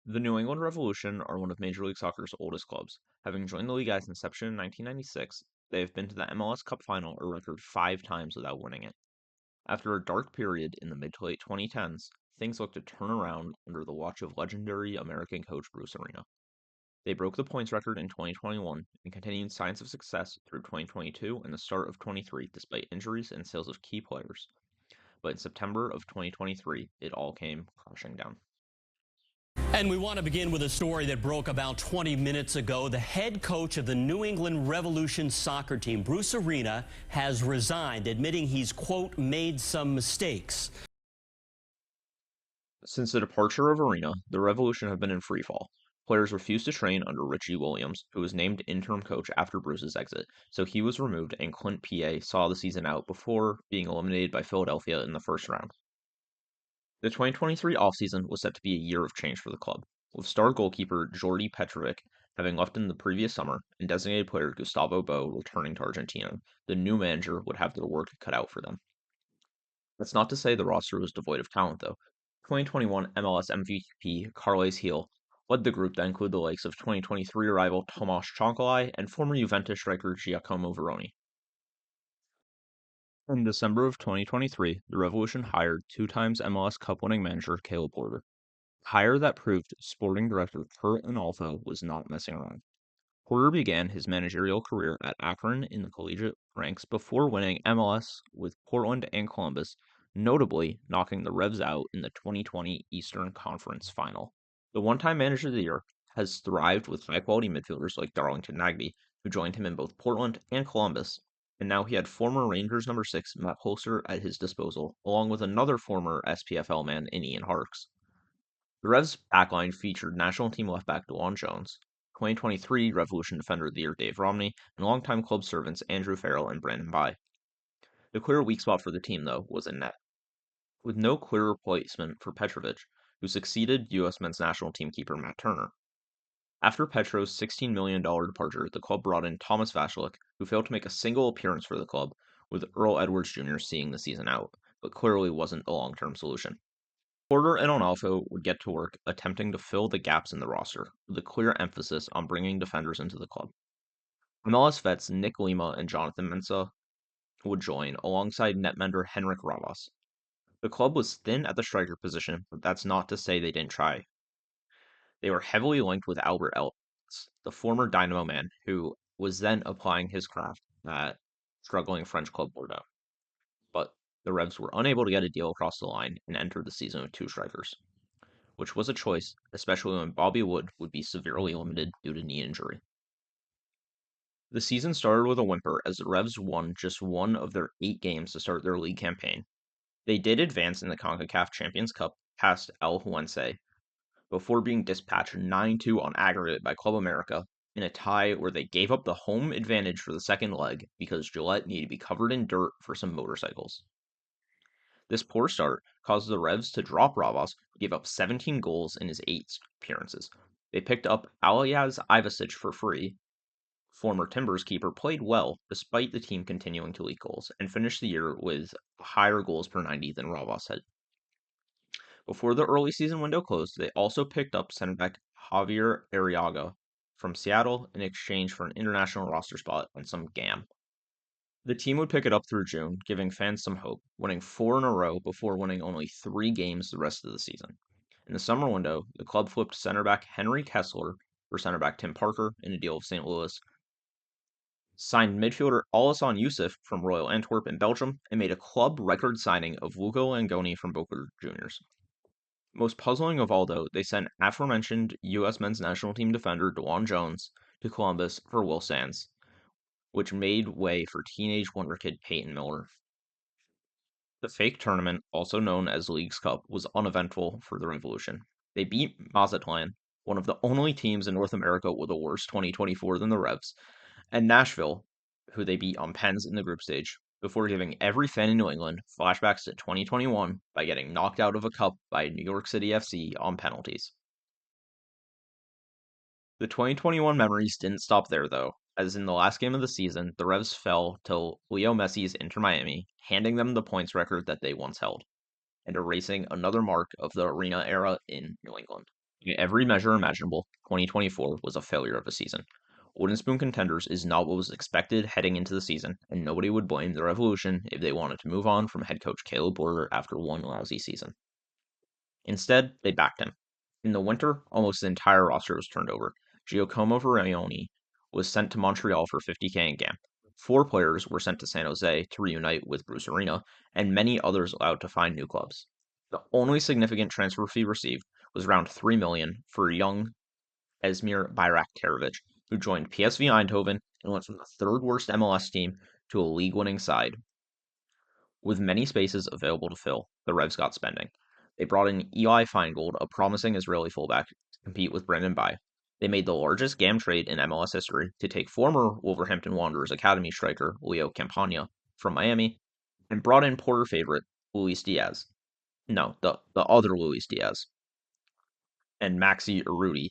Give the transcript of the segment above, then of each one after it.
The New England Revolution are one of Major League Soccer's oldest clubs. Having joined the league at its inception in 1996, they have been to the MLS Cup final a record 5 times without winning it. After a dark period in the mid to late 2010s, things looked to turn around under the watch of legendary American coach Bruce Arena. They broke the points record in 2021 and continued signs of success through 2022 and the start of 23 despite injuries and sales of key players. But in September of 2023, it all came crashing down. And we want to begin with a story that broke about 20 minutes ago. The head coach of the New England Revolution soccer team, Bruce Arena, has resigned, admitting he's, quote, made some mistakes. Since the departure of Arena, the Revolution have been in freefall. Players refused to train under Richie Williams, who was named interim coach after Bruce's exit, so he was removed and Clint P.A. saw the season out before being eliminated by Philadelphia in the first round. The 2023 offseason was set to be a year of change for the club, with star goalkeeper Jordi Petrovic having left in the previous summer and designated player Gustavo Bo returning to Argentina. The new manager would have their work cut out for them. That's not to say the roster was devoid of talent, though. 2021 MLS MVP Carles Gil led the group that included the likes of 2023 arrival Tomasz Chancalay and former Juventus striker Giacomo Veroni. In December of 2023, the Revolution hired 2 times MLS Cup winning manager Caleb Porter. A hire that proved sporting director Kurt Analfo was not messing around. Porter began his managerial career at Akron in the collegiate ranks before winning MLS with Portland and Columbus, notably knocking the Revs out in the 2020 Eastern Conference Final. The one-time Manager of the Year has thrived with high-quality midfielders like Darlington Nagbe, who joined him in both Portland and Columbus, and now he had former Rangers number 6 Matt Holzer at his disposal, along with another former SPFL man in Ian Harkes. The Revs' backline featured national team left back DeJuan Jones, 2023 Revolution Defender of the Year Dave Romney, and longtime club servants Andrew Farrell and Brandon Bye. The clear weak spot for the team, though, was in net. With no clear replacement for Petrovic, who succeeded U.S. men's national team keeper Matt Turner. After Petro's $16 million departure, the club brought in Thomas Vashlik, who failed to make a single appearance for the club, with Earl Edwards Jr. seeing the season out, but clearly wasn't a long-term solution. Porter and Onalfo would get to work attempting to fill the gaps in the roster, with a clear emphasis on bringing defenders into the club. MLS vets Nick Lima and Jonathan Mensah would join, alongside netmender Henrik Ravas. The club was thin at the striker position, but that's not to say they didn't try. They were heavily linked with Albert Ellis, the former Dynamo man, who was then applying his craft at struggling French club Bordeaux. But the Revs were unable to get a deal across the line and entered the season with 2 strikers, which was a choice, especially when Bobby Wood would be severely limited due to knee injury. The season started with a whimper as the Revs won just one of their 8 games to start their league campaign. They did advance in the CONCACAF Champions Cup past El Huense before being dispatched 9-2 on aggregate by Club America in a tie where they gave up the home advantage for the second leg because Gillette needed to be covered in dirt for some motorcycles. This poor start caused the Revs to drop Ravas, who gave up 17 goals in his 8 appearances. They picked up Alijaz Ivasic for free. Former Timbers keeper played well despite the team continuing to leak goals and finished the year with higher goals per 90 than Ravas had. Before the early season window closed, they also picked up center back Javier Arriaga from Seattle in exchange for an international roster spot and some GAM. The team would pick it up through June, giving fans some hope, winning 4 in a row before winning only 3 games the rest of the season. In the summer window, the club flipped center back Henry Kessler for center back Tim Parker in a deal with St. Louis, signed midfielder Alisson Youssef from Royal Antwerp in Belgium, and made a club record signing of Luca Langoni from Boca Juniors. Most puzzling of all, though, they sent aforementioned U.S. men's national team defender DeJuan Jones to Columbus for Will Sands, which made way for teenage wonderkid Peyton Miller. The fake tournament, also known as Leagues Cup, was uneventful for the Revolution. They beat Mazatlan, one of the only teams in North America with a worse 2024 than the Revs, and Nashville, who they beat on pens in the group stage, before giving every fan in New England flashbacks to 2021 by getting knocked out of a cup by New York City FC on penalties. The 2021 memories didn't stop there, though, as in the last game of the season, the Revs fell to Leo Messi's Inter Miami, handing them the points record that they once held, and erasing another mark of the Arena era in New England. By every measure imaginable, 2024 was a failure of a season. Wooden Spoon Contenders is not what was expected heading into the season, and nobody would blame the Revolution if they wanted to move on from head coach Caleb Porter after one lousy season. Instead, they backed him. In the winter, almost the entire roster was turned over. Giacomo Verrioni was sent to Montreal for $50K in GAM. 4 players were sent to San Jose to reunite with Bruce Arena, and many others allowed to find new clubs. The only significant transfer fee received was around $3 million for young Esmir Bayraktarovic, who joined PSV Eindhoven and went from the third worst MLS team to a league-winning side. With many spaces available to fill, the Revs got spending. They brought in Eli Feingold, a promising Israeli fullback, to compete with Brandon Bai. They made the largest GAM trade in MLS history to take former Wolverhampton Wanderers Academy striker Leo Campagna from Miami and brought in Porter favorite Luis Diaz. No, the other Luis Diaz. And Maxi Urruti.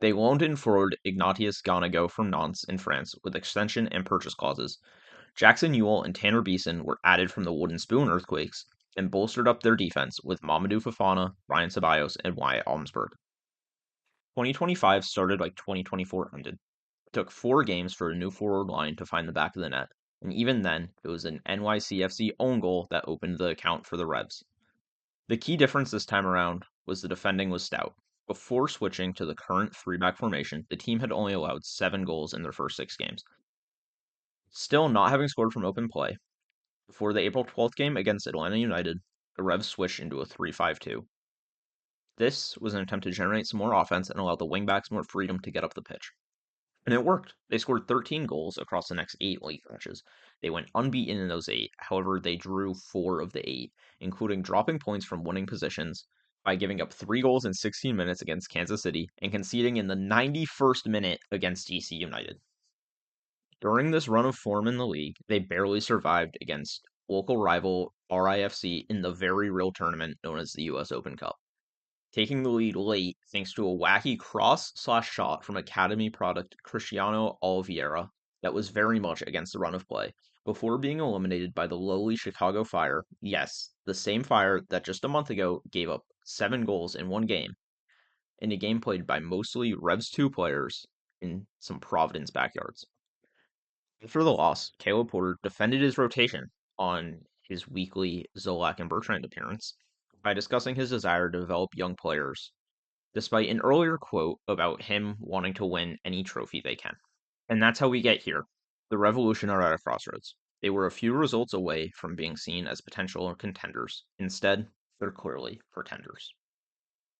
They loaned in forward Ignatius Ganago from Nantes in France with extension and purchase clauses. Jackson Ewell and Tanner Beeson were added from the Wooden Spoon Earthquakes and bolstered up their defense with Mamadou Fofana, Ryan Ceballos, and Wyatt Almsberg. 2025 started like 2024 ended. It took 4 games for a new forward line to find the back of the net, and even then, it was an NYCFC own goal that opened the account for the Revs. The key difference this time around was the defending was stout. Before switching to the current 3-back formation, the team had only allowed 7 goals in their first 6 games. Still not having scored from open play, before the April 12th game against Atlanta United, the Revs switched into a 3-5-2. This was an attempt to generate some more offense and allow the wingbacks more freedom to get up the pitch. And it worked. They scored 13 goals across the next 8 league matches. They went unbeaten in those 8. However, they drew 4 of the 8, including dropping points from winning positions by giving up 3 goals in 16 minutes against Kansas City and conceding in the 91st minute against DC United. During this run of form in the league, they barely survived against local rival RIFC in the very real tournament known as the US Open Cup, taking the lead late thanks to a wacky cross/shot from Academy product Cristiano Oliveira that was very much against the run of play, before being eliminated by the lowly Chicago Fire. Yes, the same Fire that just a month ago gave up 7 goals in one game, in a game played by mostly Revs 2 players in some Providence backyards. After the loss, Caleb Porter defended his rotation on his weekly Zolak and Bertrand appearance by discussing his desire to develop young players, despite an earlier quote about him wanting to win any trophy they can. And that's how we get here. The Revolution are at a crossroads. They were a few results away from being seen as potential contenders. Instead, they're clearly pretenders.